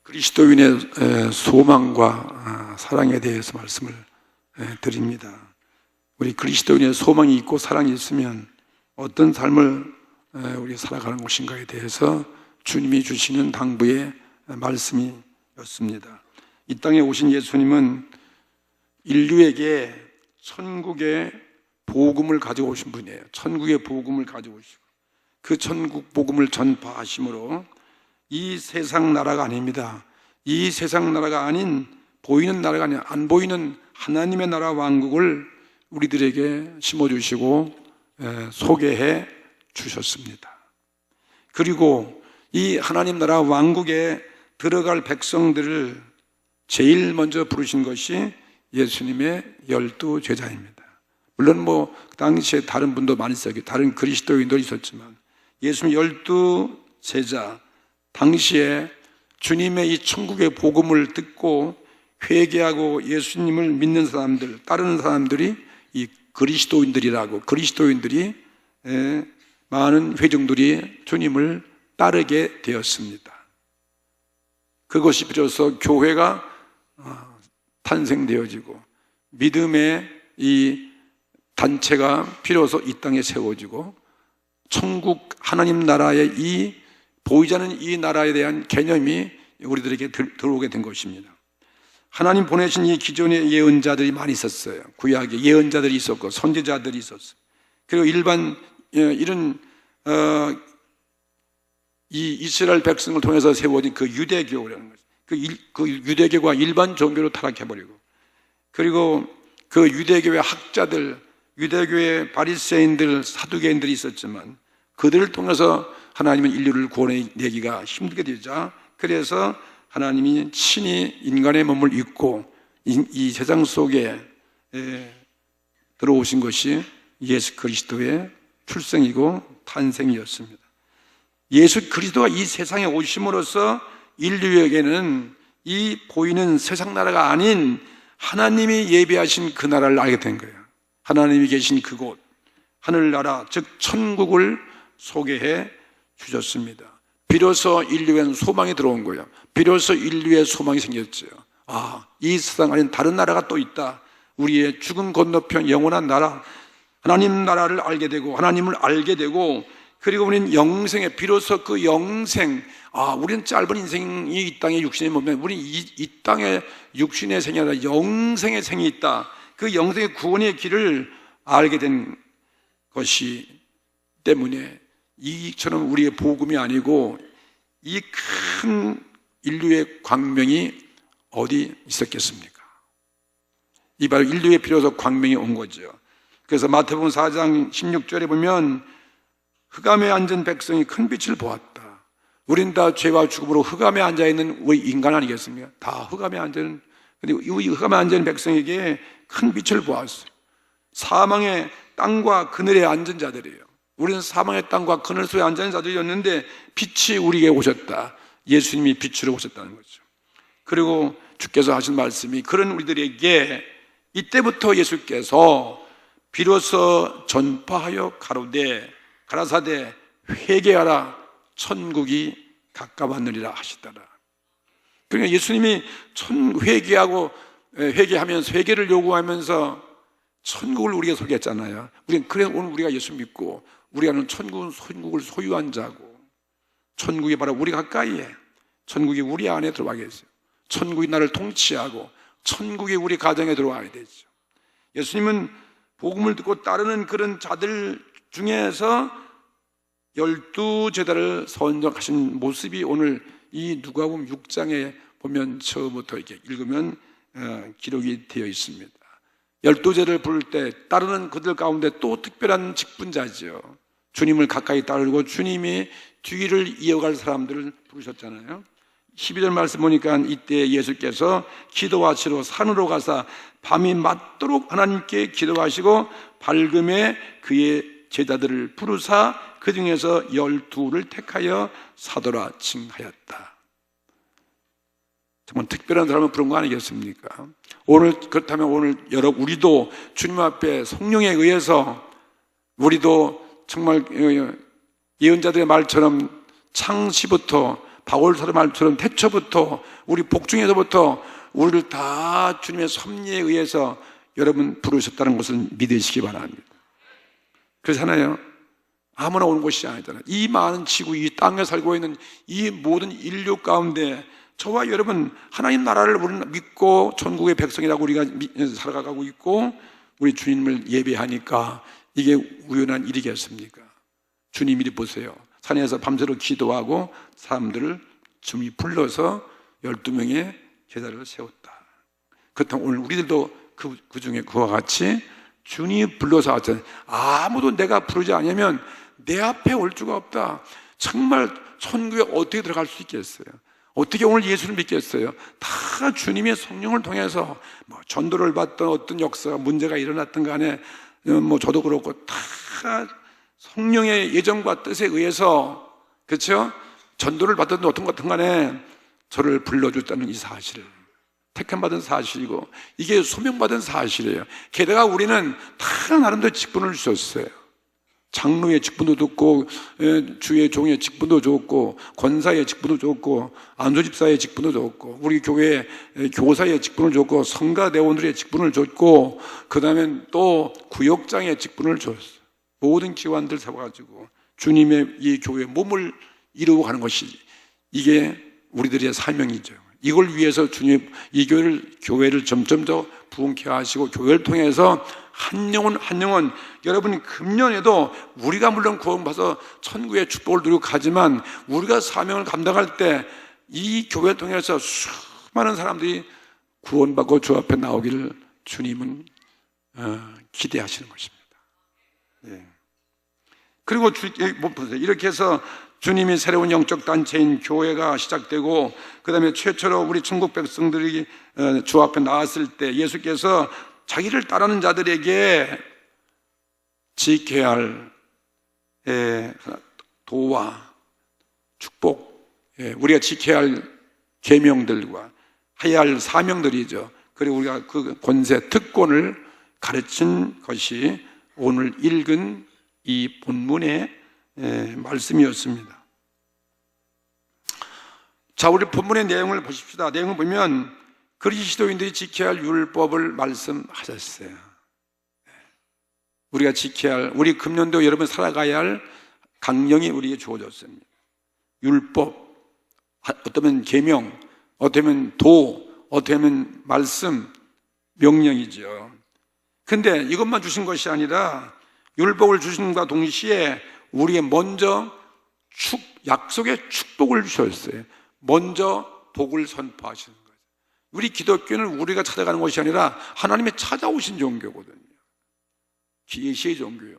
그리스도인의 소망과 사랑에 대해서 말씀을 드립니다. 우리 그리스도인의 소망이 있고 사랑이 있으면 어떤 삶을 우리가 살아가는 것인가에 대해서 주님이 주시는 당부의 말씀이었습니다. 이 땅에 오신 예수님은 인류에게 천국의 복음을 가지고 오신 분이에요. 천국의 복음을 가지고 오시고 그 천국 복음을 전파하심으로 이 세상 나라가 아닙니다. 이 세상 나라가 아닌 보이는 나라가 아닌 안 보이는 하나님의 나라 왕국을 우리들에게 심어주시고 소개해 주셨습니다. 그리고 이 하나님 나라 왕국에 들어갈 백성들을 제일 먼저 부르신 것이 예수님의 12 제자입니다. 물론 그 당시에 다른 분도 많이 있었고 다른 그리스도인도 있었지만 예수님 12 제자, 당시에 주님의 이 천국의 복음을 듣고 회개하고 예수님을 믿는 사람들, 따르는 사람들이 이 그리스도인들이 많은 회중들이 주님을 따르게 되었습니다. 그것이 비로소 교회가 탄생되어지고 믿음의 이 단체가 비로소 이 땅에 세워지고 천국 하나님 나라의 이 보이지 않는 이 나라에 대한 개념이 우리들에게 들어오게 된 것입니다. 하나님 보내신 이 기존의 예언자들이 많이 있었어요. 구약에 예언자들이 있었고 선지자들이 있었어요. 그리고 일반 이런 이 이스라엘 백성을 통해서 세워진 그 유대교라는 거죠. 그 유대교가 일반 종교로 타락해버리고 그리고 그 유대교의 학자들, 유대교의 바리새인들, 사두개인들이 있었지만 그들을 통해서 하나님은 인류를 구원해내기가 힘들게 되자 그래서 하나님이 친히 인간의 몸을 입고 이 세상 속에 들어오신 것이 예수 그리스도의 출생이고 탄생이었습니다. 예수 그리스도가 이 세상에 오심으로써 인류에게는 이 보이는 세상 나라가 아닌 하나님이 예비하신 그 나라를 알게 된 거예요. 하나님이 계신 그곳, 하늘나라, 즉 천국을 소개해 주셨습니다. 비로소 인류에는 소망이 들어온 거예요. 비로소 인류의 소망이 생겼죠. 이 세상 안에 다른 나라가 또 있다. 우리의 죽음 건너편 영원한 나라, 하나님 나라를 알게 되고 하나님을 알게 되고 그리고 우리는 영생에 비로소 그 영생, 우리는 짧은 인생이 이 땅에 육신에 몸에 우리는 이 땅에 육신의 생이 아니라 영생의 생이 있다. 그 영생의 구원의 길을 알게 된 것이 때문에 이처럼 우리의 복음이 아니고 이 큰 인류의 광명이 어디 있었겠습니까? 이 바로 인류의 비로소 광명이 온 거죠. 그래서 마태복음 4장 16절에 보면 흑암에 앉은 백성이 큰 빛을 보았다. 우린 다 죄와 죽음으로 흑암에 앉아있는 우리 인간 아니겠습니까? 다 흑암에 앉은, 근데 이 흑암에 앉은 백성에게 큰 빛을 보았어요. 사망의 땅과 그늘에 앉은 자들이에요. 우리는 사망의 땅과 그늘 속에 앉은 자들이었는데 빛이 우리에게 오셨다. 예수님이 빛으로 오셨다는 거죠. 그리고 주께서 하신 말씀이 그런 우리들에게 이때부터 예수께서 비로소 전파하여 가라사대 회개하라 천국이 가까웠느니라 하시더라. 그러니까 예수님이 회개하면서 회개를 요구하면서 천국을 우리에게 소개했잖아요. 그래서 오늘 우리가 예수 믿고 우리가 천국을 소유한 자고 천국이 바로 우리 가까이에 천국이 우리 안에 들어와 계세요. 천국이 나를 통치하고 천국이 우리 가정에 들어와야 되죠. 예수님은 복음을 듣고 따르는 그런 자들 중에서 12 제자를 선정하신 모습이 오늘 이 누가복음 6장에 보면 처음부터 이렇게 읽으면 기록이 되어 있습니다. 12제를 부를 때 따르는 그들 가운데 또 특별한 직분자죠. 주님을 가까이 따르고 주님이 뒤를 이어갈 사람들을 부르셨잖아요. 12절 말씀 보니까 이때 예수께서 기도하시러 산으로 가사 밤이 맞도록 하나님께 기도하시고 밝음에 그의 제자들을 부르사 그 중에서 12를 택하여 사도라 칭하였다. 정말 특별한 사람을 부른 거 아니겠습니까? 그렇다면 오늘 우리도 주님 앞에 성령에 의해서 우리도 정말 예언자들의 말처럼 창시부터 바울 말처럼 태초부터 우리 복중에서부터 우리를 다 주님의 섭리에 의해서 여러분 부르셨다는 것을 믿으시기 바랍니다. 그렇잖아요. 아무나 오는 곳이 아니잖아요. 이 많은 지구, 이 땅에 살고 있는 이 모든 인류 가운데 저와 여러분 하나님 나라를 우리는 믿고 천국의 백성이라고 우리가 살아가고 있고 우리 주님을 예배하니까 이게 우연한 일이겠습니까? 주님이 보세요. 산에서 밤새도록 기도하고 사람들을 주님이 불러서 12명의 제자를 세웠다. 그렇다면 오늘 우리들도 그 중에 그와 같이 주님이 불러서 왔잖아요. 아무도 내가 부르지 않으면 내 앞에 올 수가 없다. 정말 천국에 어떻게 들어갈 수 있겠어요? 어떻게 오늘 예수를 믿겠어요? 다 주님의 성령을 통해서 뭐 전도를 받던 어떤 역사가 문제가 일어났던 간에 뭐 저도 그렇고 다 성령의 예정과 뜻에 의해서 그렇죠? 전도를 받던 어떤 것 간에 저를 불러줬다는 이 사실을 택함받은 사실이고 이게 소명받은 사실이에요. 게다가 우리는 다 나름대로 직분을 주셨어요. 장로의 직분도 줬고 주의 종의 직분도 줬고 권사의 직분도 줬고 안수집사의 직분도 줬고 우리 교회 교사의 직분을 줬고 성가대원들의 직분을 줬고 그 다음에 또 구역장의 직분을 줬어요. 모든 기관들 세워가지고 주님의 이 교회의 몸을 이루어 가는 것이 이게 우리들의 사명이죠. 이걸 위해서 주님 이 교회를 점점 더 부흥케 하시고 교회를 통해서 한 영혼 여러분 금년에도 우리가 물론 구원받아서 천국의 축복을 누리고 가지만 우리가 사명을 감당할 때 이 교회를 통해서 수많은 사람들이 구원받고 주 앞에 나오기를 주님은 기대하시는 것입니다. 네. 그리고 이렇게 해서 주님이 새로운 영적 단체인 교회가 시작되고 그 다음에 최초로 우리 천국 백성들이 주 앞에 나왔을 때 예수께서 자기를 따르는 자들에게 지켜야 할 도와 축복, 우리가 지켜야 할 계명들과 해야 할 사명들이죠. 그리고 우리가 그 권세, 특권을 가르친 것이 오늘 읽은 이 본문의 말씀이었습니다. 자, 우리 본문의 내용을 보십시다. 내용을 보면 그리스도인들이 지켜야 할 율법을 말씀하셨어요. 우리가 지켜야 할, 우리 금년도 여러분 살아가야 할 강령이 우리에게 주어졌습니다. 율법, 어쩌면 계명, 어쩌면 도, 어쩌면 말씀, 명령이죠. 근데 이것만 주신 것이 아니라 율법을 주신과 동시에 우리에게 먼저 약속의 축복을 주셨어요. 먼저 복을 선포하시는 거예요. 우리 기독교는 우리가 찾아가는 것이 아니라 하나님이 찾아오신 종교거든요. 계시의 종교요.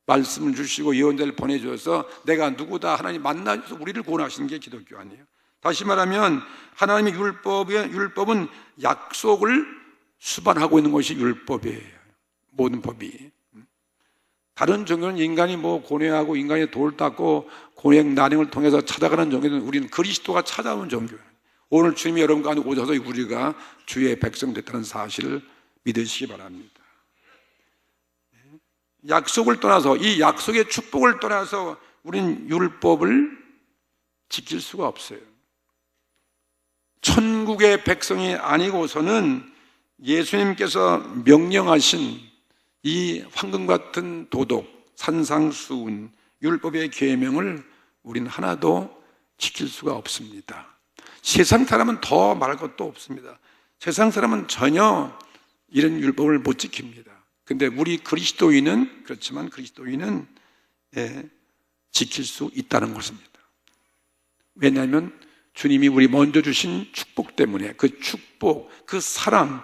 말씀을 주시고 예언자를 보내주셔서 내가 누구다 하나님 만나서 우리를 구원하시는 게 기독교 아니에요. 다시 말하면 하나님의 율법은 약속을 수반하고 있는 것이 율법이에요. 모든 법이. 다른 종교는 인간이 고뇌하고 인간이 돌 닦고 고행 난행을 통해서 찾아가는 종교는 우리는 그리스도가 찾아오는 종교예요. 오늘 주님이 여러분 가운데 오셔서 우리가 주의 백성 됐다는 사실을 믿으시기 바랍니다. 약속을 떠나서 이 약속의 축복을 떠나서 우리는 율법을 지킬 수가 없어요. 천국의 백성이 아니고서는 예수님께서 명령하신 이 황금 같은 도덕, 산상수훈, 율법의 계명을 우리는 하나도 지킬 수가 없습니다. 세상 사람은 더 말할 것도 없습니다. 세상 사람은 전혀 이런 율법을 못 지킵니다. 근데 우리 그리스도인은 그렇지만 그리스도인은 지킬 수 있다는 것입니다. 왜냐하면 주님이 우리 먼저 주신 축복 때문에 그 축복, 그 사랑,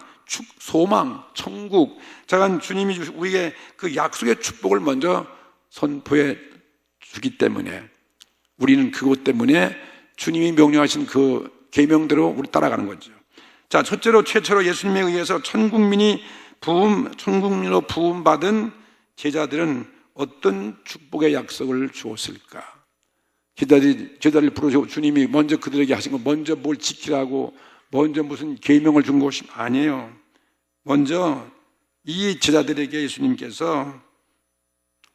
소망, 천국, 자간 주님이 우리에게 그 약속의 축복을 먼저 선포해 주기 때문에 우리는 그것 때문에 주님이 명령하신 그 계명대로 우리 따라가는 거죠. 자, 첫째로 최초로 예수님에 의해서 천국민으로 부음받은 제자들은 어떤 축복의 약속을 주었을까? 제자를 부르시고 주님이 먼저 그들에게 하신 거 먼저 뭘 지키라고 먼저 무슨 계명을 준 것이 아니에요. 먼저 이 제자들에게 예수님께서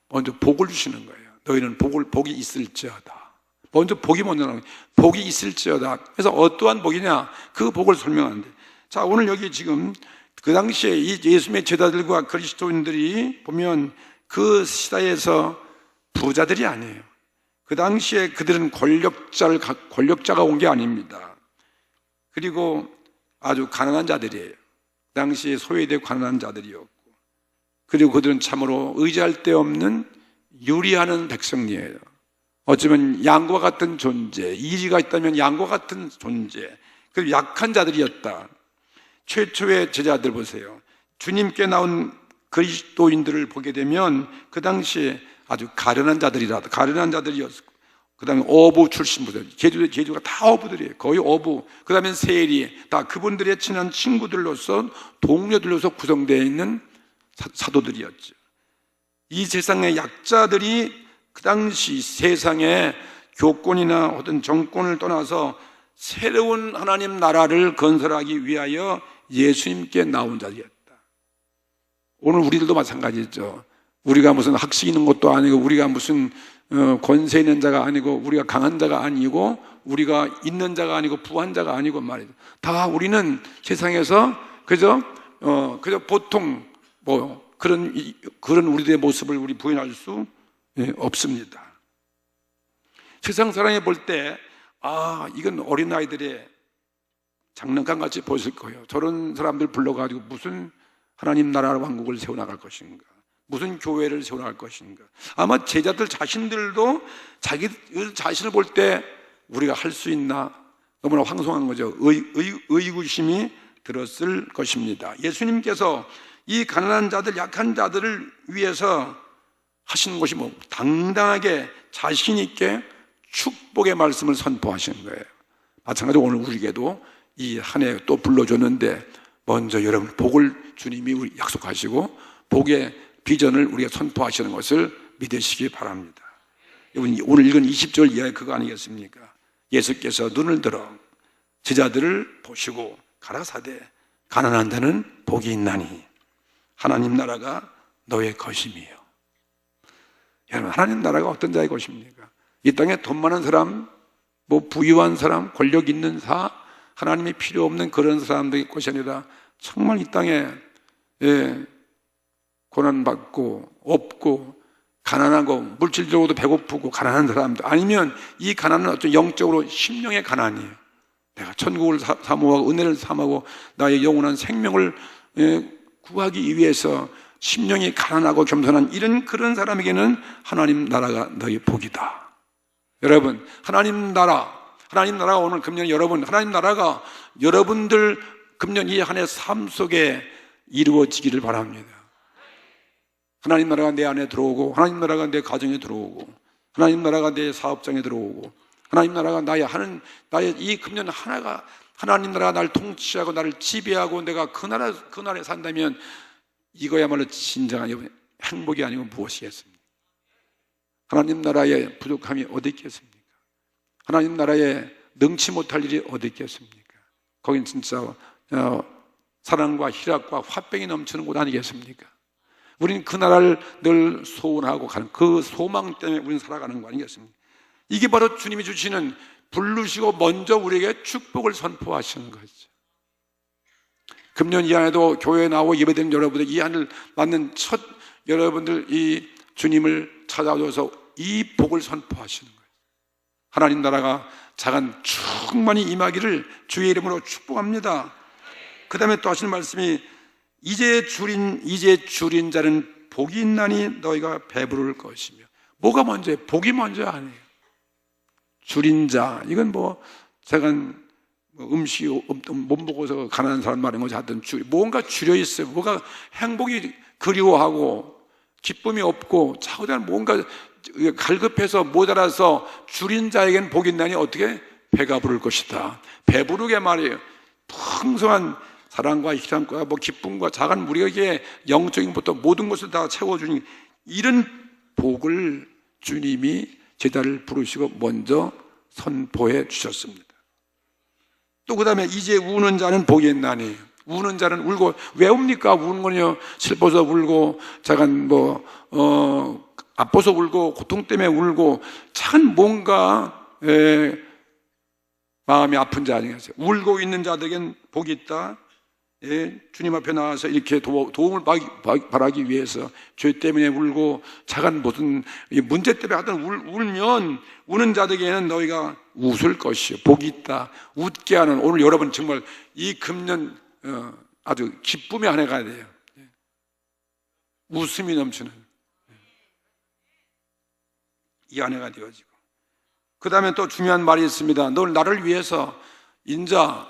먼저 복을 주시는 거예요. 너희는 복이 있을지어다. 먼저 복이 먼저 나오는 거예요. 복이 있을지어다. 그래서 어떠한 복이냐? 그 복을 설명하는데. 자, 오늘 여기 지금 그 당시에 이 예수님의 제자들과 그리스도인들이 보면 그 시대에서 부자들이 아니에요. 그 당시에 그들은 권력자가 온 게 아닙니다. 그리고 아주 가난한 자들이에요. 그 당시에 소외되고 가난한 자들이었고, 그리고 그들은 참으로 의지할 데 없는 유리하는 백성이에요. 어쩌면 양과 같은 존재, 이의가 있다면 양과 같은 존재, 그리고 약한 자들이었다. 최초의 제자들 보세요. 주님께 나온 그리스도인들을 보게 되면 그 당시에 아주 가련한 자들이었고, 그 다음에 어부 출신분들, 제주가 다 어부들이에요. 거의 어부. 그 다음에 세리, 다 그분들의 친한 친구들로서, 동료들로서 구성되어 있는 사도들이었죠. 이 세상의 약자들이 그 당시 세상의 교권이나 어떤 정권을 떠나서 새로운 하나님 나라를 건설하기 위하여 예수님께 나온 자들이었다. 오늘 우리들도 마찬가지죠. 우리가 무슨 학식 있는 것도 아니고, 우리가 무슨 권세 있는 자가 아니고, 우리가 강한 자가 아니고, 우리가 있는 자가 아니고, 부한 자가 아니고 말이죠. 다 우리는 세상에서 그저 보통 그런 우리들의 모습을 우리 부인할 수 없습니다. 세상 사람이 볼 때, 이건 어린아이들의 장난감 같이 보였을 거예요. 저런 사람들 불러가지고 무슨 하나님 나라 왕국을 세워나갈 것인가, 무슨 교회를 세워나갈 것인가. 아마 제자들 자신들도 자기 자신을 볼 때 우리가 할 수 있나 너무나 황송한 거죠. 의구심이 들었을 것입니다. 예수님께서 이 가난한 자들, 약한 자들을 위해서 하시는 것이 당당하게 자신 있게 축복의 말씀을 선포하시는 거예요. 마찬가지로 오늘 우리에게도 이 한 해 또 불러줬는데, 먼저 여러분 복을 주님이 우리 약속하시고 복의 비전을 우리가 선포하시는 것을 믿으시기 바랍니다. 오늘 읽은 20절 이하의 그거 아니겠습니까? 예수께서 눈을 들어 제자들을 보시고 가라사대, 가난한 자는 복이 있나니 하나님 나라가 너의 것임이요. 여러분, 하나님 나라가 어떤 자의 것입니까? 이 땅에 돈 많은 사람, 부유한 사람, 권력 있는 하나님이 필요 없는 그런 사람들의 것이 아니라 정말 이 땅에 고난받고 없고 가난하고 물질적으로도 배고프고 가난한 사람들, 아니면 이 가난은 어떤 영적으로 심령의 가난이에요. 내가 천국을 사모하고 은혜를 사모하고 나의 영원한 생명을 구하기 위해서 심령이 가난하고 겸손한 그런 사람에게는 하나님 나라가 너희 복이다. 여러분, 하나님 나라가 오늘 금년 여러분, 하나님 나라가 여러분들 금년 이 한 해 삶 속에 이루어지기를 바랍니다. 하나님 나라가 내 안에 들어오고, 하나님 나라가 내 가정에 들어오고, 하나님 나라가 내 사업장에 들어오고, 하나님 나라가 나의 이 금년 하나가 하나님 나라가 나를 통치하고 나를 지배하고 내가 그 나라에 산다면 이거야말로 진정한 행복이 아니고 무엇이겠습니까? 하나님 나라의 부족함이 어디 있겠습니까? 하나님 나라에 능치 못할 일이 어디 있겠습니까? 거긴 진짜 사랑과 희락과 화평이 넘치는 곳 아니겠습니까? 우리는 그 나라를 늘 소원하고 가는 그 소망 때문에 우리는 살아가는 거 아니겠습니까? 이게 바로 주님이 주시는, 부르시고 먼저 우리에게 축복을 선포하시는 거죠. 금년 이 안에도 교회에 나오고 예배드리는 여러분들, 이 안을 맞는 첫 여러분들 이 주님을 찾아줘서 이 복을 선포하시는 거예요. 하나님 나라가 자간 충만히 임하기를 주의 이름으로 축복합니다. 그 다음에 또 하시는 말씀이 이제 줄인 자는 복이 있나니 너희가 배부를 것이며. 뭐가 먼저예요? 복이 먼저 아니에요. 줄인 자, 이건 제가 음식 못 먹어서 가난한 사람 말인 거지. 하여튼 뭔가 줄여 있어요. 뭐가 행복이 그리워하고 기쁨이 없고 자꾸만 뭔가 갈급해서 모자라서 줄인 자에게는 복이 있나니 어떻게? 배가 부를 것이다. 배부르게 말이에요. 풍성한 사랑과 희락과 기쁨과 작은 우리에게 영적인 것부터 모든 것을 다 채워주니, 이런 복을 주님이 제자를 부르시고 먼저 선포해 주셨습니다. 또 그 다음에 이제 우는 자는 복이 있나니, 우는 자는 울고. 왜 웁니까? 우는 거는요, 슬퍼서 울고, 아파서 울고, 고통 때문에 울고, 참 뭔가 마음이 아픈 자 아니겠어요? 울고 있는 자들에겐 복이 있다. 주님 앞에 나와서 이렇게 도움을 바라기 위해서 죄 때문에 울고 작은 무슨 문제 때문에 하여튼 울면 우는 자들에게는 너희가 웃을 것이요 복이 있다. 웃게 하는, 오늘 여러분 정말 이 금년 아주 기쁨의 한 해가 돼요. 웃음이 넘치는 이 한 해가 되어지고, 그 다음에 또 중요한 말이 있습니다. 너 나를 위해서 인자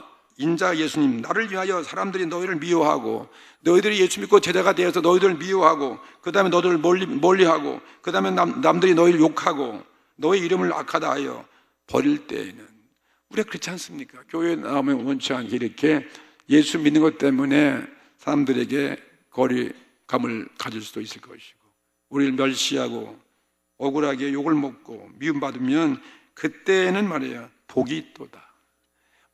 예수님, 나를 위하여 사람들이 너희를 미워하고, 너희들이 예수 믿고 제자가 되어서 너희들을 미워하고, 그 다음에 너희들을 멀리하고, 그 다음에 남들이 너희를 욕하고 너희 이름을 악하다 하여 버릴 때에는, 우리가 그렇지 않습니까? 교회에 나오면 원치 않게 이렇게 예수 믿는 것 때문에 사람들에게 거리감을 가질 수도 있을 것이고, 우리를 멸시하고 억울하게 욕을 먹고 미움받으면 그때는 말이에요, 복이 있도다.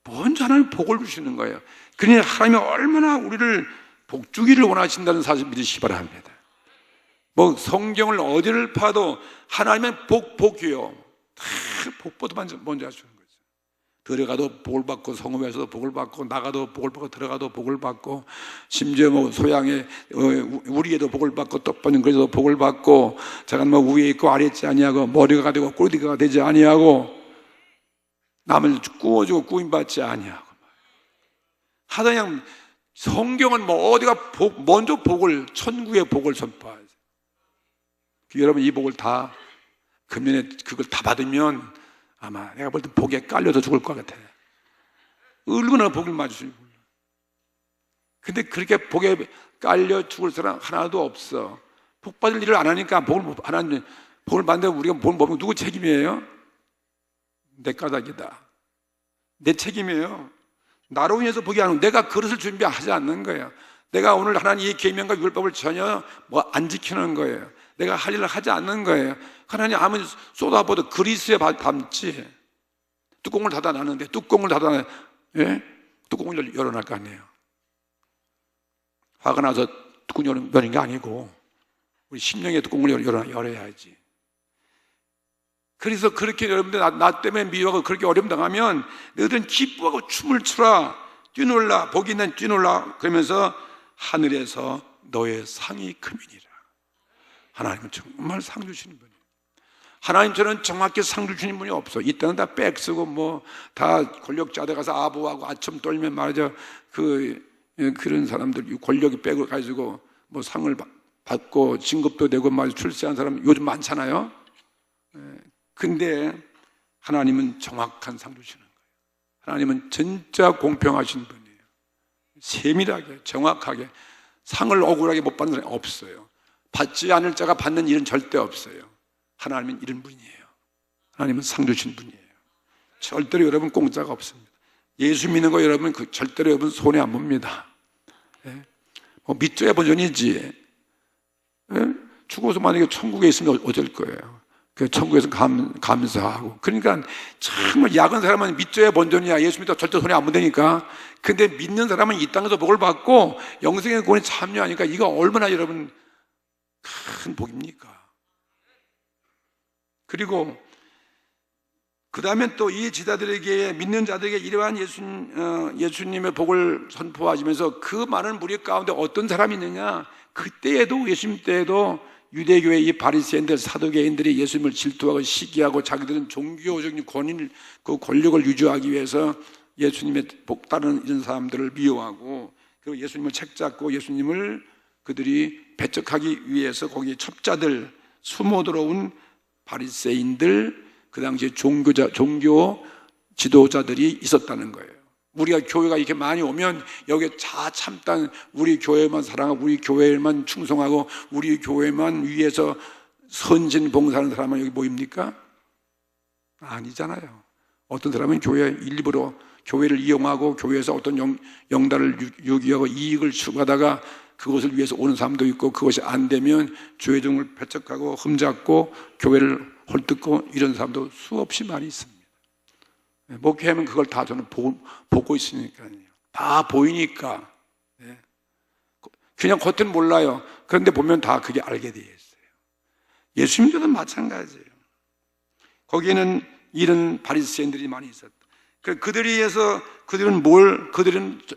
먼저 하나님 복을 주시는 거예요. 그러니 하나님이 얼마나 우리를 복주기를 원하신다는 사실 믿으시기 바랍니다. 뭐 성경을 어디를 파도 하나님은 복이요. 다 복보다 먼저 하시는 거죠. 들어가도 복을 받고, 성읍에서도 복을 받고, 나가도 복을 받고, 들어가도 복을 받고, 심지어 뭐 소양에 우리에도 복을 받고, 떡받는 것에도 복을 받고, 잠깐 뭐 위에 있고 아래 있지 아니하고, 머리가 되고 꼬리가 되지 아니하고, 남을 구워주고 구임받지 아니하고, 하다 그냥 성경은 뭐 어디가 먼저 복을, 천국의 복을 선포하죠. 여러분 이 복을 다 금년에 그걸 다 받으면 아마 내가 볼 때 복에 깔려서 죽을 것 같아. 얼마나 복을 맞으시는지 몰라. 근데 그렇게 복에 깔려 죽을 사람 하나도 없어. 복 받을 일을 안 하니까 복을 받는데 우리가 복을 못 받으면 누구 책임이에요? 내 까닭이다. 내 책임이에요. 나로 인해서 복이 안 오고, 내가 그릇을 준비하지 않는 거예요. 내가 오늘 하나님 이 계명과 율법을 전혀 안 지키는 거예요. 내가 할 일을 하지 않는 거예요. 하나님 아무리 쏟아부어도 그리스에 담지. 뚜껑을 닫아놨는데 뚜껑을 열어놓을 거 아니에요. 화가 나서 뚜껑 여는 게 아니고 우리 심령의 뚜껑을 열어야지. 그래서 그렇게 여러분들 나 때문에 미워하고 그렇게 어려움 당하면 너희들은 기뻐하고 춤을 추라, 뛰놀라, 복이 있는 뛰놀라, 그러면서 하늘에서 너의 상이 크미니라. 하나님은 정말 상 주시는 분이에요. 하나님처럼 정확히 상 주시는 분이 없어. 이때는 다 빽쓰고 뭐 다 권력자들 가서 아부하고 아첨 떨면 말이죠. 그런 사람들 권력이 빽을 가지고 뭐 상을 받고 진급도 되고 말 출세한 사람 요즘 많잖아요. 근데 하나님은 정확한 상 주시는 거예요. 하나님은 진짜 공평하신 분이에요. 세밀하게 정확하게 상을 억울하게 못 받는 사람이 없어요. 받지 않을 자가 받는 일은 절대 없어요. 하나님은 이런 분이에요. 하나님은 상 주신 분이에요. 절대로 여러분 공짜가 없습니다. 예수 믿는 거 여러분 절대로 여러분 손해 안 봅니다. 뭐 믿져야 본전이지. 죽어서 만약에 천국에 있으면 어쩔 거예요. 그 천국에서 감사하고. 그러니까 정말 약한 사람은 믿져야 본전이야. 예수 믿어 절대 손해 안 본다니까. 근데 믿는 사람은 이 땅에서 복을 받고 영생의 구원에 참여하니까 이거 얼마나 여러분 큰 복입니까? 그리고 그 다음에 또 이 제자들에게, 믿는 자들에게 이러한 예수님의 복을 선포하시면서 그 많은 무리 가운데 어떤 사람이 있느냐? 그때에도, 예수님 때에도 유대교의 이 바리새인들, 사두개인들이 예수님을 질투하고 시기하고 자기들은 종교적인 그 권력을 유지하기 위해서 예수님의 복 따르는 이런 사람들을 미워하고, 그리고 예수님을 책잡고 예수님을 그들이 배척하기 위해서 거기에 첩자들, 숨어 들어온 바리새인들, 그 당시에 종교 지도자들이 있었다는 거예요. 우리가 교회가 이렇게 많이 오면 여기에 다 참단, 우리 교회만 사랑하고 우리 교회만 충성하고 우리 교회만 위해서 선진 봉사하는 사람은 여기 모입니까? 아니잖아요. 어떤 사람은 교회 일부러 교회를 이용하고 교회에서 어떤 영달을 유기하고 이익을 추구하다가 그것을 위해서 오는 사람도 있고, 그것이 안 되면 죄종을 배척하고 흠잡고 교회를 헐뜯고 이런 사람도 수없이 많이 있습니다. 목회하면 그걸 다 저는 보고 있으니까요. 다 보이니까. 그냥 겉은 몰라요. 그런데 보면 다 그게 알게 되어 있어요. 예수님도 마찬가지예요. 거기에는 이런 바리새인들이 많이 있었다. 그들에 의해서 그들은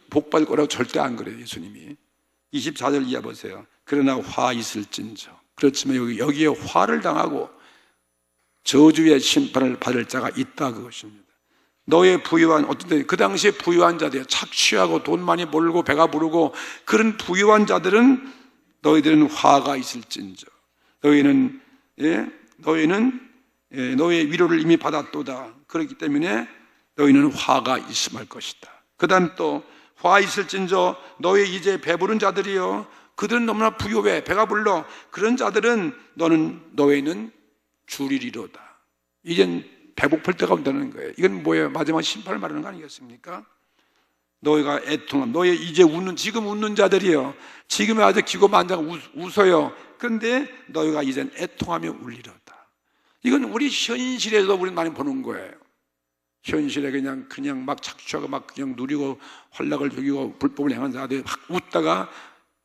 복받을 거라고 절대 안 그래요. 예수님이 24절 이하 보세요. 그러나 화 있을진저. 그렇지만 여기에 화를 당하고 저주의 심판을 받을 자가 있다, 그것입니다. 너의 부유한, 어떤 때 그 당시에 부유한 자들, 착취하고 돈 많이 벌고 배가 부르고 그런 부유한 자들은 너희들은 화가 있을진저. 너희는 너의 위로를 이미 받았도다. 그렇기 때문에 너희는 화가 있음할 것이다. 그 다음 또 화 있을진저 너희 이제 배부른 자들이요, 그들은 너무나 부유해 배가 불러. 그런 자들은 너희는 줄이리로다. 이젠 배고플 때가 온다는 거예요. 이건 뭐예요? 마지막 심판을 말하는 거 아니겠습니까? 너희가 애통함, 너희 이제 지금 웃는 자들이요, 지금은 아주 기고만장 웃어요. 그런데 너희가 이젠 애통하며 울리로다. 이건 우리 현실에서 우리 많이 보는 거예요. 현실에 그냥 막 착취하고 막 그냥 누리고 활락을 죽이고 불법을 행한 자들 막 웃다가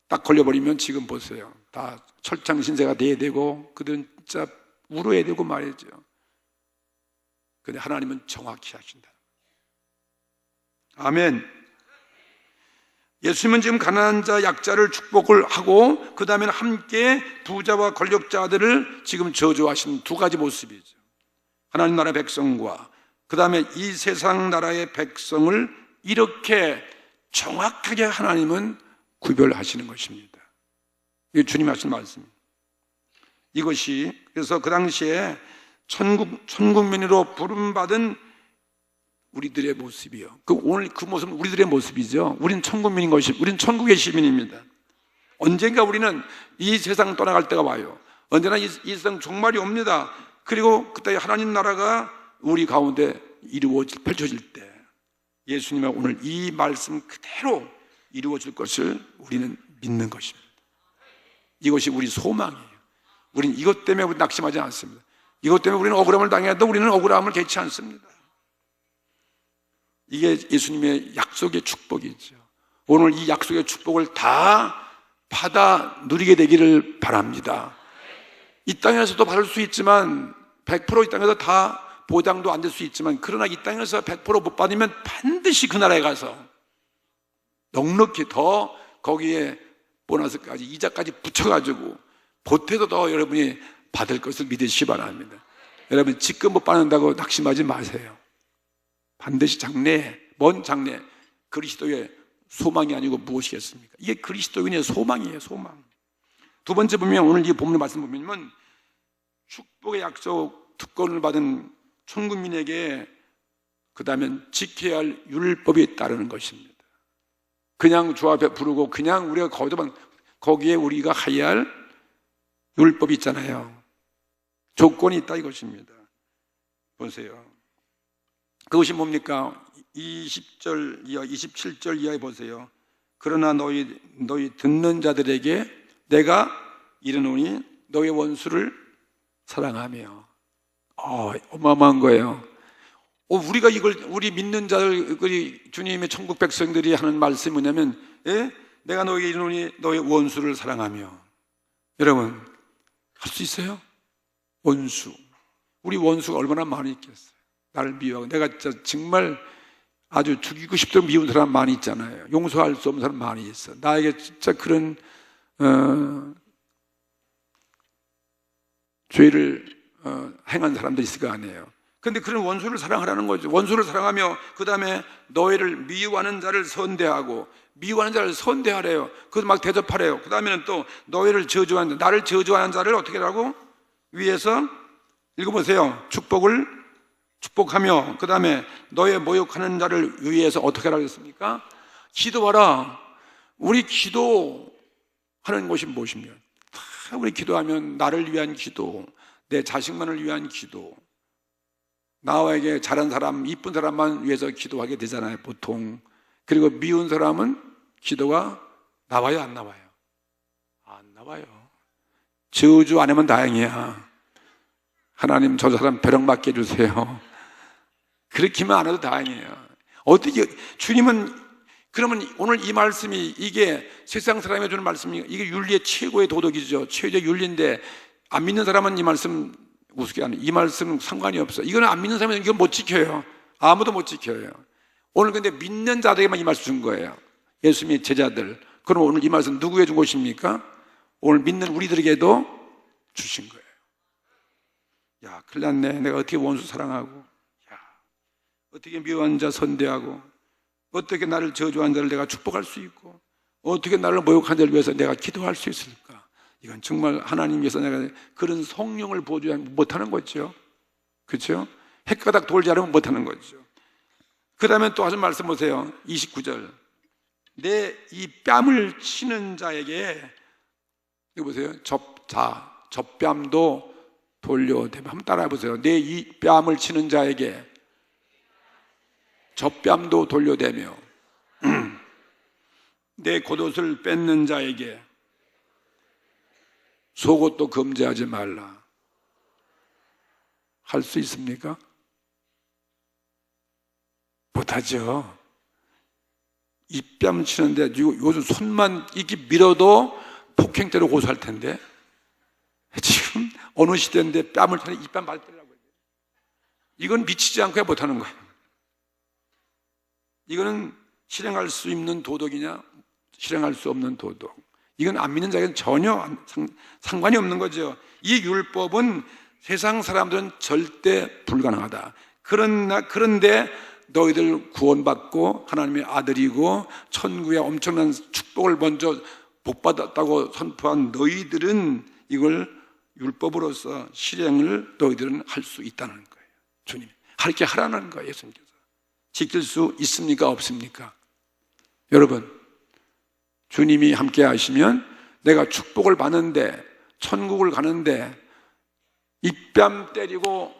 딱 걸려버리면 지금 보세요. 다 철창신세가 돼야 되고 그들은 진짜 울어야 되고 말이죠. 근데 하나님은 정확히 하신다. 아멘. 예수님은 지금 가난한 자, 약자를 축복을 하고 그 다음에는 함께 부자와 권력자들을 지금 저주하시는 두 가지 모습이죠. 하나님 나라의 백성과 그 다음에 이 세상 나라의 백성을 이렇게 정확하게 하나님은 구별하시는 것입니다. 이게 주님이 하신 말씀입니다. 이것이 그래서 그 당시에 천국민으로 부름받은 우리들의 모습이요. 오늘 그 모습은 우리들의 모습이죠. 우리는 천국민인 것이, 우리는 천국의 시민입니다. 언젠가 우리는 이 세상 떠나갈 때가 와요. 언제나 이 세상 종말이 옵니다. 그리고 그때 하나님 나라가 우리 가운데 펼쳐질 때 예수님의 오늘 이 말씀 그대로 이루어질 것을 우리는 믿는 것입니다. 이것이 우리 소망이에요. 우리는 이것 때문에 낙심하지 않습니다. 이것 때문에 우리는 억울함을 당해도 우리는 억울함을 개치 않습니다. 이게 예수님의 약속의 축복이죠. 오늘 이 약속의 축복을 다 받아 누리게 되기를 바랍니다. 이 땅에서도 받을 수 있지만 100% 이 땅에서 다 보장도 안 될 수 있지만, 그러나 이 땅에서 100% 못 받으면 반드시 그 나라에 가서 넉넉히 더 거기에 보너스까지 이자까지 붙여가지고 보태도 더 여러분이 받을 것을 믿으시기 바랍니다. 여러분 지금 못 받는다고 낙심하지 마세요. 반드시 먼 장래 그리스도의 소망이 아니고 무엇이겠습니까? 이게 그리스도인의 소망이에요. 소망. 두 번째 보면 오늘 이 본문 말씀 보면 축복의 약속 특권을 받은 천국민에게 그 다음에 지켜야 할 율법이 따르는 것입니다. 그냥 주 앞에 부르고 그냥 우리가 거기에 우리가 해야 할 율법이 있잖아요. 조건이 있다 이것입니다. 보세요. 그것이 뭡니까? 20절 이하 27절 이하에 보세요. 그러나 너희 듣는 자들에게 내가 이르노니 너희 원수를 사랑하며. 어마어마한 거예요. 우리가 우리 믿는 자들, 주님의 천국 백성들이 하는 말씀이 뭐냐면, 내가 너에게 이르노니 너의 원수를 사랑하며. 여러분, 할 수 있어요? 원수. 우리 원수가 얼마나 많이 있겠어요. 나를 미워하고, 내가 정말 아주 죽이고 싶도록 미운 사람 많이 있잖아요. 용서할 수 없는 사람 많이 있어. 나에게 진짜 그런 죄를 행한 사람도 있을 거 아니에요. 그런데 그런 원수를 사랑하라는 거죠. 원수를 사랑하며 그 다음에 너희를 미워하는 자를 선대하고, 미워하는 자를 선대하래요. 그것도 막 대접하래요. 그 다음에는 또 너희를 저주하는 자, 나를 저주하는 자를 어떻게 하라고? 위에서 읽어보세요. 축복하며 그 다음에 너의 모욕하는 자를 위해서 어떻게 하라고 했습니까? 기도하라. 우리 기도하는 것이 무엇입니까? 우리 기도하면 나를 위한 기도, 내 자식만을 위한 기도, 나에게 잘한 사람, 이쁜 사람만 위해서 기도하게 되잖아요, 보통. 그리고 미운 사람은 기도가 나와요, 안 나와요? 안 나와요. 저주 안 하면 다행이야. 하나님 저 사람 벼락 맞게 해주세요. 그렇게만 안 해도 다행이에요. 어떻게 주님은, 그러면 오늘 이 말씀이, 이게 세상 사람이 주는 말씀이, 이게 윤리의 최고의 도덕이죠. 최고의 윤리인데 안 믿는 사람은 이 말씀 우습게 하는 이 말씀은 상관이 없어. 이거는 안 믿는 사람은 이거 못 지켜요. 아무도 못 지켜요. 오늘 근데 믿는 자들에게만 이 말씀 준 거예요. 예수님의 제자들. 그럼 오늘 이 말씀 누구에게 준 것입니까? 오늘 믿는 우리들에게도 주신 거예요. 야, 큰일 났네. 내가 어떻게 원수 사랑하고, 야, 어떻게 미워한 자 선대하고, 어떻게 나를 저주한 자를 내가 축복할 수 있고, 어떻게 나를 모욕한 자를 위해서 내가 기도할 수 있을까? 이건 정말 하나님 위해서 내가 그런 성령을 보여줘야 못하는 거죠. 그렇죠? 헷가닥 돌지 않으면 못하는 거죠. 그 다음에 또 하신 말씀 보세요. 29절. 내 이 뺨을 치는 자에게, 이거 보세요. 젖뺨도 돌려대며. 한번 따라해 보세요. 내 이 뺨을 치는 자에게 젖뺨도 돌려대며 내 겉옷을 뺏는 자에게 속옷도 금지하지 말라. 할 수 있습니까? 못하죠. 이 뺨 치는데 요즘 손만 이렇게 밀어도 폭행죄로 고소할 텐데 지금 어느 시대인데 뺨을 치는 이 뺨 맞으려고 해요. 이건 미치지 않고 못하는 거예요. 이거는 실행할 수 있는 도덕이냐 실행할 수 없는 도덕. 이건 안 믿는 자에게는 전혀 상관이 없는 거죠. 이 율법은 세상 사람들은 절대 불가능하다. 그런데 너희들 구원받고 하나님의 아들이고 천국의 엄청난 축복을 먼저 복받았다고 선포한 너희들은 이걸 율법으로서 실행을 너희들은 할 수 있다는 거예요. 주님이 하렇게 하라는 거예요. 예수님께서. 지킬 수 있습니까? 없습니까? 여러분, 주님이 함께 하시면 내가 축복을 받는데 천국을 가는데 이 뺨 때리고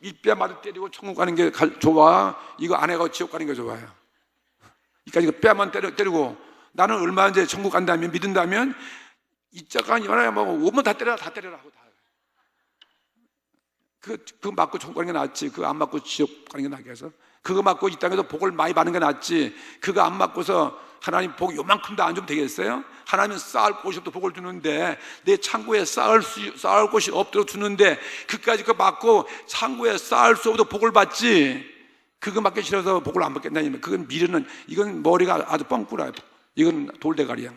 이 뺨 아들 때리고 천국 가는 게 좋아? 이거 아내가 지옥 가는 게 좋아요? 이까지 뺨만 때리고 나는 얼마 이제 천국 간다면 믿는다면 이자가 이만하야 뭐 5번 다 때려라 하고 다. 그거 맞고 천국 가는 게 낫지. 그거 안 맞고 지옥 가는 게 낫게 해서. 그거 맞고 이 땅에서 복을 많이 받는 게 낫지. 그거 안 맞고서 하나님 복 요만큼도 안 주면 되겠어요? 하나님은 쌓을 곳이 없도록 복을 주는데 내 창고에 쌓을 곳이 없도록 주는데 그까지 그거 맞고 창고에 쌓을 수 없도록 복을 받지. 그거 맞기 싫어서 복을 안 받겠다니. 그건 미르는, 이건 머리가 아주 뻥꾸라요. 이건 돌대가리야.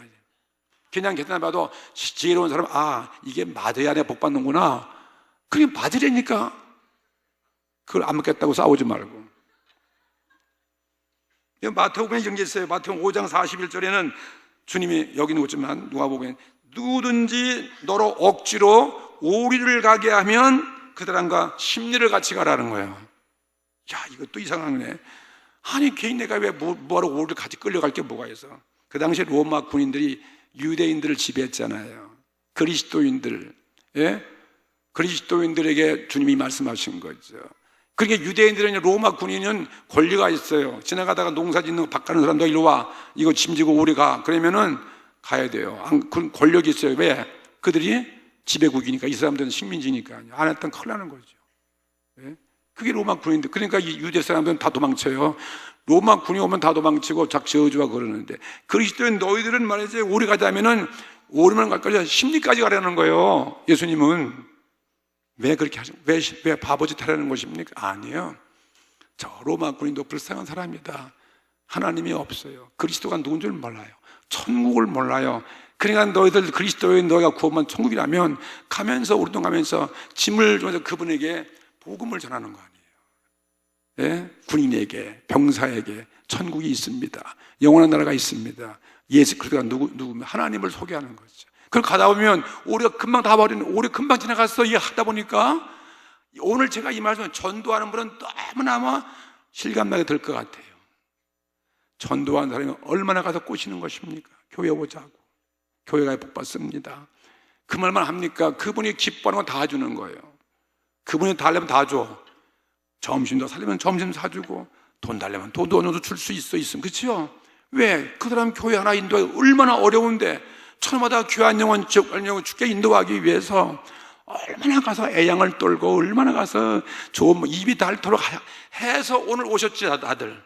그냥 계산 봐도 지혜로운 사람, 아, 이게 맞아야 내가 복 받는구나. 그게 맞으려니까 그걸 안 먹겠다고 싸우지 말고. 마태복음에 이런 게 있어요. 마태복음 5장 41절에는 주님이 여기는 없지만 누가복음에 누구든지 너로 억지로 오리를 가게 하면 그 사람과 십리를 같이 가라는 거예요. 야, 이것도 이상하네. 아니 개인 내가 왜 뭐하러 오리를 같이 끌려갈 게 뭐가 있어. 그 당시에 로마 군인들이 유대인들을 지배했잖아요. 그리스도인들, 예? 그리스도인들에게 주님이 말씀하신 거죠. 그러니까 유대인들은 로마 군인은 권리가 있어요. 지나가다가 농사 짓는 거 밭 가는 사람도 이리 와, 이거 짐지고 오리 가. 그러면은 가야 돼요. 그런 권력이 있어요. 왜? 그들이 지배국이니까. 이 사람들은 식민지니까. 안 했던 큰일 나는 거죠. 예? 그게 로마 군인들. 그러니까 이 유대 사람들은 다 도망쳐요. 로마 군이 오면 다 도망치고 저주하고 그러는데 그리스도인 너희들은 말이지 오리 가자면은 오리만 갈 거냐 십리까지 가라는 거예요. 예수님은 왜 그렇게 하죠? 왜 바보짓 하라는 것입니까? 아니에요. 저 로마 군인도 불쌍한 사람이다. 하나님이 없어요. 그리스도가 누군 줄 몰라요. 천국을 몰라요. 그러니까 너희들 그리스도인 너희가 구원만 천국이라면 가면서 우리도 가면서 짐을 주면서 그분에게 복음을 전하는 거 아니에요. 예? 군인에게 병사에게 천국이 있습니다. 영원한 나라가 있습니다. 예수 그리스도가 누구면 하나님을 소개하는 거죠. 그걸 가다 보면 오리가 금방 다 버리는, 오리 금방 지나갔어. 이 하다 보니까 오늘 제가 이 말씀을 전도하는 분은 너무나 실감나게 될 것 같아요. 전도하는 사람이 얼마나 가서 꼬시는 것입니까? 교회 오자고. 교회가 복 받습니다. 그 말만 합니까? 그분이 기뻐하는 건 다 주는 거예요. 그분이 달래면 다 줘. 점심도 사려면 점심 사주고 돈 달래면 돈도 줄 수 있으면. 그렇죠? 왜? 그 사람 교회 하나 인도하기 얼마나 어려운데 천마다 귀한 영혼 죽게 인도하기 위해서 얼마나 가서 애양을 떨고 얼마나 가서 좋은 입이 닳도록 해서 오늘 오셨지. 다들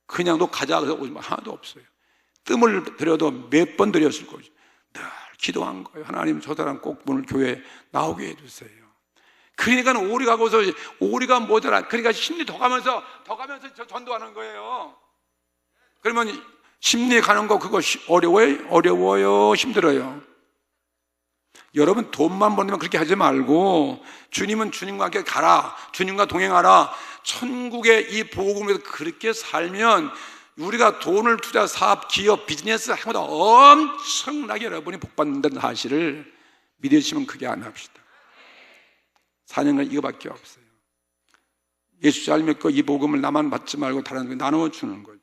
그냥도 가자 그래서 오지 하나도 없어요. 뜸을 들여도 몇 번 들였을 거죠. 늘 기도한 거예요. 하나님, 저 사람 꼭 오늘 교회 나오게 해주세요. 그러니까 오리가 모자라. 그러니까 심리 더 가면서 전도하는 거예요. 그러면 심리 가는 거 그거 어려워요? 힘들어요? 여러분, 돈만 벌면 그렇게 하지 말고 주님은 주님과 함께 가라, 주님과 동행하라. 천국의 이 복음에서 그렇게 살면 우리가 돈을 투자, 사업, 기업, 비즈니스 하는 것보다 엄청나게 여러분이 복받는다는 사실을 믿으시면 크게 안 합시다. 4년간 이거밖에 없어요. 예수 잘 믿고 이 복음을 나만 받지 말고 다른 데 나누어 주는 거죠.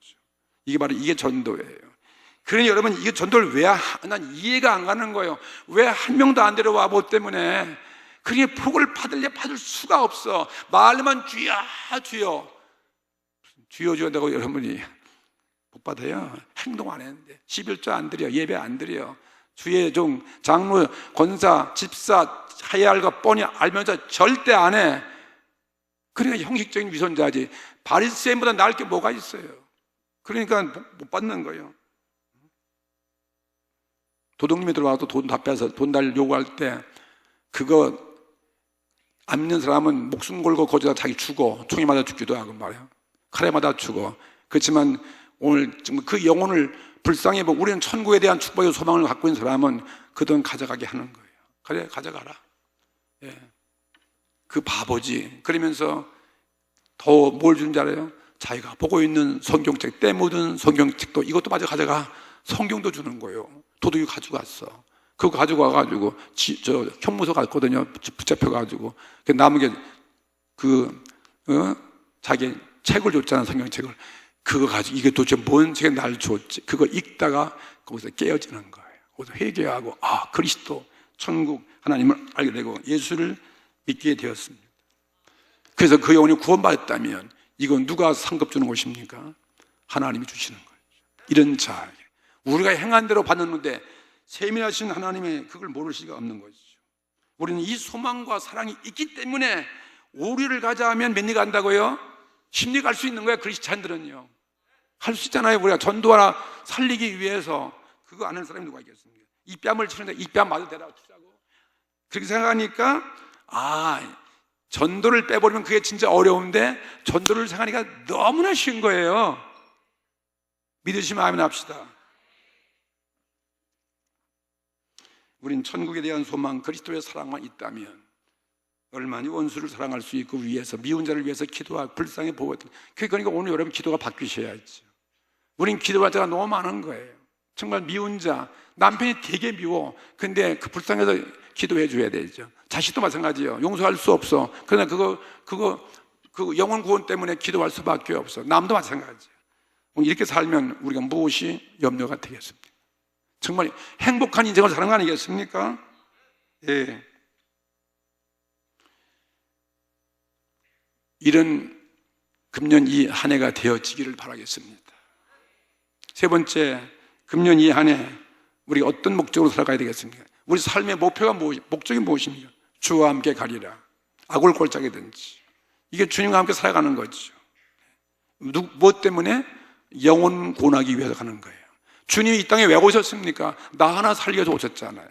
이게 전도예요. 그러니 여러분, 이게 전도를 난 이해가 안 가는 거예요. 왜 한 명도 안 데려와? 뭐 때문에? 그게 복을 받을 수가 없어. 말로만 주여 주여 주여 주여다고 여러분이 복 받아요? 행동 안 했는데, 11조 안 드려, 예배 안 드려, 주의 종, 장로, 권사, 집사 해야 할 거 뻔히 알면서 절대 안 해. 그러니까 형식적인 위선자지. 바리새인보다 나을 게 뭐가 있어요? 그러니까 못 받는 거예요. 도둑님이 들어와서 돈 다 빼서 돈 달 요구할 때 그거 안 믿는 사람은 목숨 걸고 거기다 자기 죽어. 총에 맞아 죽기도 하고 말이야. 칼에 맞아 죽어. 그렇지만 오늘 지금 그 영혼을 불쌍히 보고 우리는 천국에 대한 축복의 소망을 갖고 있는 사람은 그 돈 가져가게 하는 거예요. 그래, 가져가라. 예. 그 바보지. 그러면서 더 뭘 주는 줄 알아요? 자기가 보고 있는 성경책, 때 묻은 성경책도 이것도 마저 가져가. 성경도 주는 거예요. 도둑이 가져갔어. 그거 가지고 와가지고 형무소 갔거든요. 붙잡혀가지고 남은 게 자기 책을 줬잖아, 성경책을. 그거 가지고 이게 도대체 뭔 책에 날 줬지? 그거 읽다가 거기서 깨어지는 거예요. 거기서 회개하고 그리스도, 천국, 하나님을 알게 되고 예수를 믿게 되었습니다. 그래서 그 영혼이 구원받았다면 이건 누가 상급 주는 것입니까? 하나님이 주시는 거예요. 이런 자, 우리가 행한 대로 받는데 세밀하신 하나님의 그걸 모를 수가 없는 것이죠. 우리는 이 소망과 사랑이 있기 때문에 오리를 가자 하면 몇 리 간다고요? 10리 갈 수 있는 거예요. 크리스찬들은요. 할 수 있잖아요. 우리가 전도하나 살리기 위해서. 그거 아는 사람이 누가 있겠습니까? 이 뺨을 치는데 이 뺨 맞아 대라 주자고. 그렇게 생각하니까 전도를 빼버리면 그게 진짜 어려운데 전도를 생각하니까 너무나 쉬운 거예요. 믿으시면 아멘 합시다. 우린 천국에 대한 소망, 그리스도의 사랑만 있다면 얼마나 원수를 사랑할 수 있고 위해서 미운 자를 위해서 기도하고 불쌍히 보고. 그러니까 오늘 여러분 기도가 바뀌셔야죠. 우린 기도할 때가 너무 많은 거예요. 정말 미운 자, 남편이 되게 미워. 근데 그 불쌍해서 기도해 줘야 되죠. 자식도 마찬가지예요. 용서할 수 없어. 그러나 그 영혼 구원 때문에 기도할 수밖에 없어. 남도 마찬가지예요. 이렇게 살면 우리가 무엇이 염려가 되겠습니까? 정말 행복한 인생을 사는 거 아니겠습니까? 예. 이런 금년 이 한 해가 되어지기를 바라겠습니다. 세 번째, 금년 이 한 해 우리가 어떤 목적으로 살아가야 되겠습니까? 우리 삶의 목적이 무엇입니까? 주와 함께 가리라. 아골골짜기든지. 이게 주님과 함께 살아가는 거죠. 무엇 때문에? 영혼 구원하기 위해서 가는 거예요. 주님이 이 땅에 왜 오셨습니까? 나 하나 살기 위해서 오셨잖아요.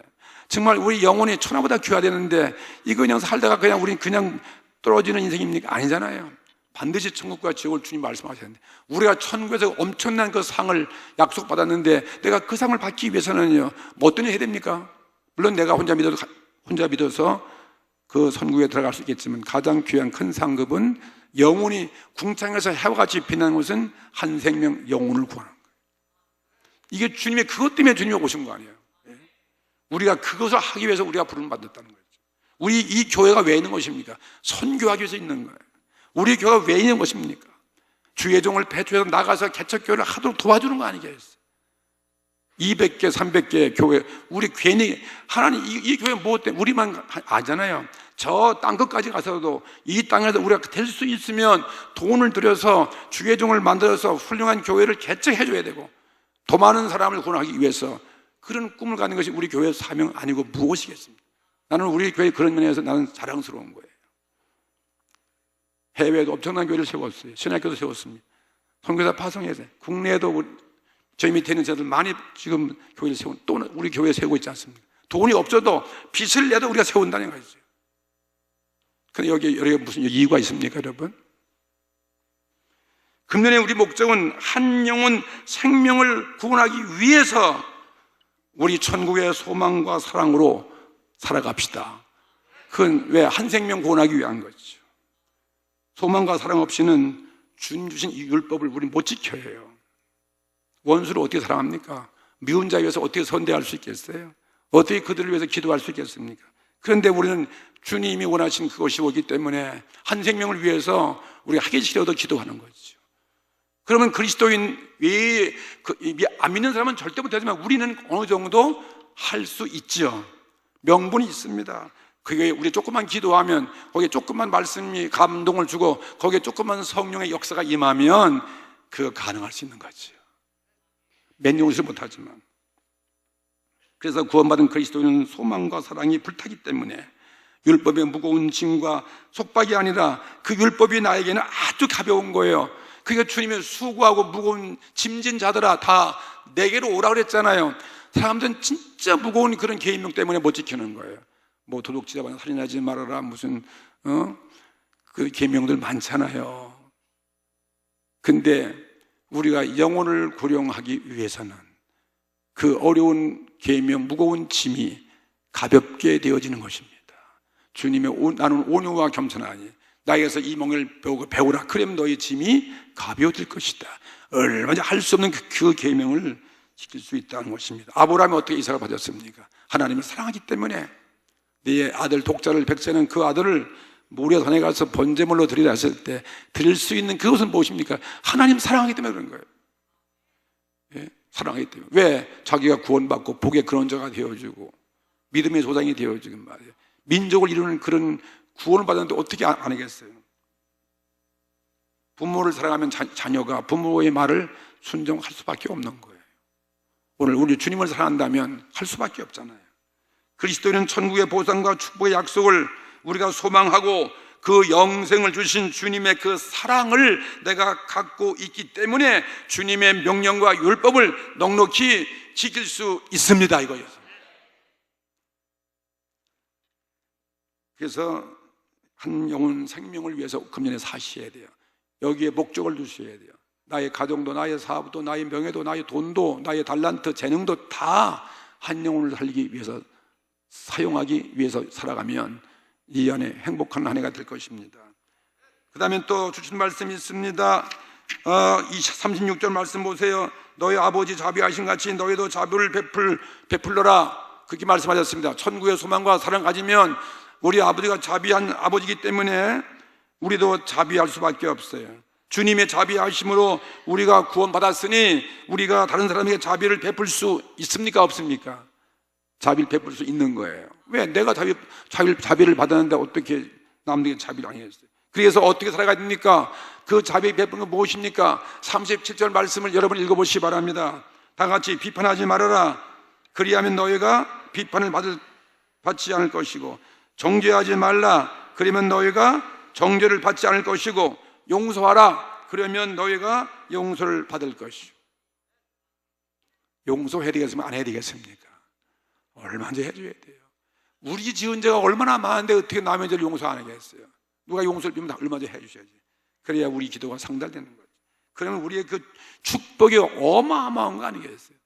정말 우리 영혼이 천하보다 귀하되는데 이거 그냥 살다가 우리는 그냥 떨어지는 인생입니까? 아니잖아요. 반드시 천국과 지옥을 주님 말씀하셨는데 우리가 천국에서 엄청난 그 상을 약속받았는데 내가 그 상을 받기 위해서는요 뭐 어떤 일 해야 됩니까? 물론 내가 혼자 믿어서 그 선국에 들어갈 수 있겠지만 가장 귀한 큰 상급은 영혼이 궁창에서 해와 같이 빛나는 것은 한 생명 영혼을 구하는 거예요. 이게 주님의 그것 때문에 주님이 오신 거 아니에요. 우리가 그것을 하기 위해서 우리가 부름을 받았다는 거죠. 우리 이 교회가 왜 있는 것입니까? 선교하기 위해서 있는 거예요. 우리 교회가 왜 있는 것입니까? 주의 종을 배출해서 나가서 개척교회를 하도록 도와주는 거 아니겠어요? 200개, 300개 교회, 우리 괜히 하나님 이 교회 뭐 때문에 우리만 아잖아요. 저 땅끝까지 가서도 이 땅에서 우리가 될 수 있으면 돈을 들여서 주의 종을 만들어서 훌륭한 교회를 개척해 줘야 되고 더 많은 사람을 구원하기 위해서 그런 꿈을 갖는 것이 우리 교회의 사명 아니고 무엇이겠습니까? 나는 우리 교회 그런 면에서 나는 자랑스러운 거예요. 해외에도 엄청난 교회를 세웠어요. 신학교도 세웠습니다. 선교사 파송해서 국내에도 저희 밑에 있는 저들 많이 지금 교회를 세우고 또 우리 교회 세우고 있지 않습니까? 돈이 없어도 빚을 내도 우리가 세운다는 거죠. 근데 여기 무슨 이유가 있습니까, 여러분? 금년에 우리 목적은 한 영혼 생명을 구원하기 위해서 우리 천국의 소망과 사랑으로 살아갑시다. 그건 왜? 한 생명 구원하기 위한 거죠. 소망과 사랑 없이는 주님 주신 이 율법을 우리 못 지켜야 해요. 원수를 어떻게 사랑합니까? 미운 자에 위해서 어떻게 선대할 수 있겠어요? 어떻게 그들을 위해서 기도할 수 있겠습니까? 그런데 우리는 주님이 원하신 그것이 오기 때문에 한 생명을 위해서 우리가 하기 싫어도 기도하는 거죠. 그러면 그리스도인 외에 안 믿는 사람은 절대 못하지만 우리는 어느 정도 할 수 있죠. 명분이 있습니다. 그게 우리 조금만 기도하면, 거기에 조금만 말씀이 감동을 주고, 거기에 조금만 성령의 역사가 임하면 그거 가능할 수 있는 거죠. 몇 영혼을 못하지만. 그래서 구원받은 그리스도인은 소망과 사랑이 불타기 때문에 율법의 무거운 짐과 속박이 아니라 그 율법이 나에게는 아주 가벼운 거예요. 그게 주님의 수고하고 무거운 짐진 자들아 다 내게로 오라 그랬잖아요. 사람들은 진짜 무거운 그런 계명령 때문에 못 지키는 거예요. 뭐 도둑질하거나 살인하지 말아라, 무슨 그 계명들 많잖아요. 근데 우리가 영혼을 구령하기 위해서는 그 어려운 계명, 무거운 짐이 가볍게 되어지는 것입니다. 주님의 나는 온유와 겸손하니 나에게서 이 몽을 배우라. 그럼 너의 짐이 가벼워질 것이다. 얼마나 할 수 없는 그 계명을 지킬 수 있다는 것입니다. 아브라함이 어떻게 이삭을 받았습니까? 하나님을 사랑하기 때문에. 네 아들 독자를 백세는 그 아들을 모리아산에 가서 번제물로 드리라 했을 때 드릴 수 있는 그것은 무엇입니까? 하나님 사랑하기 때문에 그런 거예요. 예? 사랑하기 때문에. 왜? 자기가 구원받고 복의 근원자가 되어주고 믿음의 조상이 되어주고 말이에요. 민족을 이루는 그런 구원을 받았는데 어떻게 안 하겠어요? 부모를 사랑하면 자녀가 부모의 말을 순종할 수밖에 없는 거예요. 오늘 우리 주님을 사랑한다면 할 수밖에 없잖아요. 그리스도인은 천국의 보상과 축복의 약속을 우리가 소망하고 그 영생을 주신 주님의 그 사랑을 내가 갖고 있기 때문에 주님의 명령과 율법을 넉넉히 지킬 수 있습니다, 이거예요. 그래서 한 영혼 생명을 위해서 금년에 사셔야 돼요. 여기에 목적을 두셔야 돼요. 나의 가정도, 나의 사업도, 나의 명예도, 나의 돈도, 나의 달란트, 재능도 다 한 영혼을 살리기 위해서, 사용하기 위해서 살아가면 이 안에 행복한 한 해가 될 것입니다. 그 다음에 또 주신 말씀이 있습니다. 36절 말씀 보세요. 너희 아버지 자비하신 같이 너희도 자비를 베풀러라. 그렇게 말씀하셨습니다. 천국의 소망과 사랑 가지면 우리 아버지가 자비한 아버지이기 때문에 우리도 자비할 수밖에 없어요. 주님의 자비하심으로 우리가 구원받았으니 우리가 다른 사람에게 자비를 베풀 수 있습니까? 없습니까? 자비를 베풀 수 있는 거예요. 왜? 내가 자비를 받았는데 어떻게 남들에게 자비를 안 했어요? 그래서 어떻게 살아가야 됩니까? 그 자비 베푸는 건 무엇입니까? 37절 말씀을 여러분 읽어보시기 바랍니다. 다 같이 비판하지 말아라. 그리하면 너희가 비판을 받지 않을 것이고, 정죄하지 말라. 그러면 너희가 정죄를 받지 않을 것이고, 용서하라. 그러면 너희가 용서를 받을 것이고. 용서해야 되겠으면 안 해야 되겠습니까? 얼마나 해줘야 돼요. 우리 지은 죄가 얼마나 많은데 어떻게 남의 죄를 용서 안 하겠어요? 누가 용서를 빌면 얼마나 해주셔야지. 그래야 우리 기도가 상달되는 거죠. 그러면 우리의 그 축복이 어마어마한 거 아니겠어요?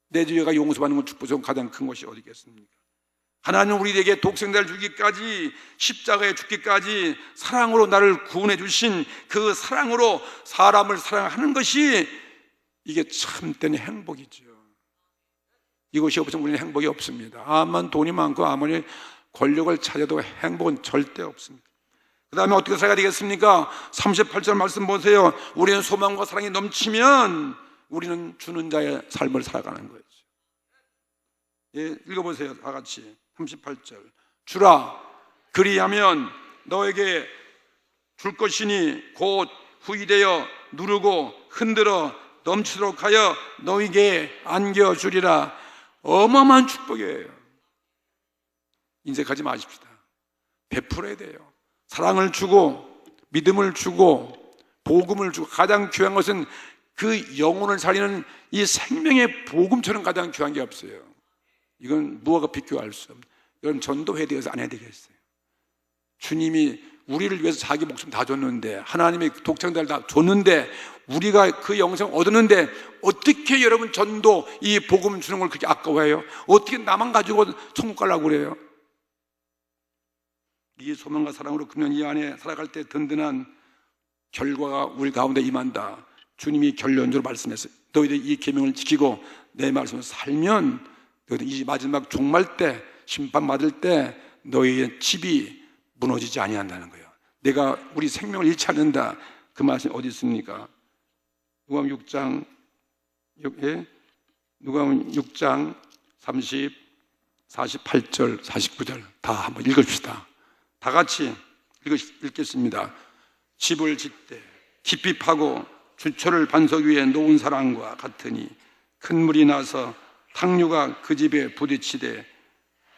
내 죄가 용서받는 건 축복이 가장 큰 것이 어디겠습니까? 하나님은 우리에게 독생자를 주기까지, 십자가에 죽기까지 사랑으로 나를 구원해 주신 그 사랑으로 사람을 사랑하는 것이 이게 참된 행복이죠. 이것이 없으면 우리는 행복이 없습니다. 아무리 돈이 많고 아무리 권력을 찾아도 행복은 절대 없습니다. 그 다음에 어떻게 살아야 되겠습니까? 38절 말씀 보세요. 우리는 소망과 사랑이 넘치면 우리는 주는 자의 삶을 살아가는 거죠. 예, 읽어보세요. 다 같이 38절. 주라, 그리하면 너에게 줄 것이니 곧 후이되어 누르고 흔들어 넘치도록 하여 너에게 안겨주리라. 어마어마한 축복이에요. 인색하지 마십시다. 베풀어야 돼요. 사랑을 주고 믿음을 주고 복음을 주고, 가장 귀한 것은 그 영혼을 살리는 이 생명의 복음처럼 가장 귀한 게 없어요. 이건 무엇과 비교할 수 없는, 이건 전도해야 되어서 안 해야 되겠어요. 주님이 우리를 위해서 자기 목숨 다 줬는데, 하나님의 독생자를 다 줬는데, 우리가 그 영생 얻었는데 어떻게 여러분 전도 이 복음 주는 걸 그렇게 아까워해요? 어떻게 나만 가지고 천국 가려고 그래요? 이 소망과 사랑으로 금년 이 안에 살아갈 때 든든한 결과가 우리 가운데 임한다. 주님이 결론적으로 말씀했어요. 너희들이 이 계명을 지키고 내 말씀을 살면 너희들 이 마지막 종말 때, 심판받을 때 너희의 집이 무너지지 아니한다는 거예요. 내가 우리 생명을 잃지 않는다. 그 말씀이 어디 있습니까? 누가복음 6장 30, 48절, 49절 다 한번 읽읍시다. 다 같이 읽겠습니다. 집을 짓되 깊이 파고 주초를 반석 위에 놓은 사람과 같으니 큰 물이 나서 탕류가 그 집에 부딪히되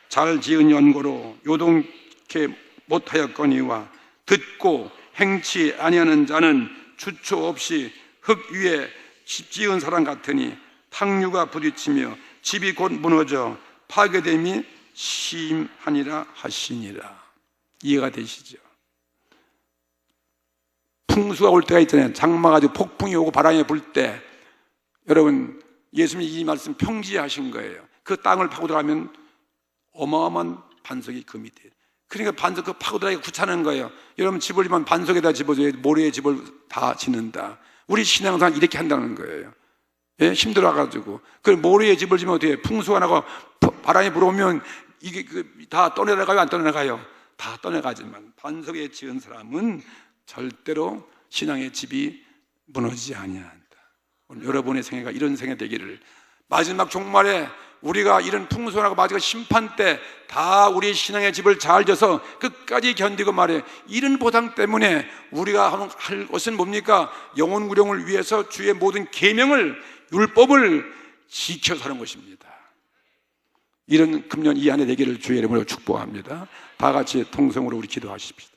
잘 지은 연고로 요동케 못하였거니와 듣고 행치 아니하는 자는 주초 없이 흙 위에 집 지은 사람 같으니 탕류가 부딪히며 집이 곧 무너져 파괴됨이 심하니라 하시니라. 이해가 되시죠? 풍수가 올 때가 있잖아요. 장마 가지고 폭풍이 오고 바람이 불 때, 여러분 예수님이 이 말씀 평지하신 거예요. 그 땅을 파고 들어가면 어마어마한 반석이 금이 돼요. 그러니까 반석 그 파고 들어가기가 귀찮은 거예요. 여러분 집을 지면 반석에다 집어줘야 모래에 집을 다 짓는다. 우리 신앙생활 이렇게 한다는 거예요. 예? 힘들어가지고 그 모래에 집을 지면 어떻게 해요? 풍수가 나고 바람이 불어오면 이게 다 떠내려가요? 안 떠내려가요? 다 떠내가지만 반석에 지은 사람은 절대로 신앙의 집이 무너지지 아니한다. 오늘 여러분의 생애가 이런 생애 되기를, 마지막 종말에 우리가 이런 풍성하고 마지막 심판 때 다 우리 신앙의 집을 잘 져서 끝까지 견디고 말해, 이런 보상 때문에 우리가 할 것은 뭡니까? 영혼 구령을 위해서 주의 모든 계명을, 율법을 지켜서 하는 것입니다. 이런 금년 이 안에 되기를 주의 이름으로 축복합니다. 다 같이 통성으로 우리 기도하십시다.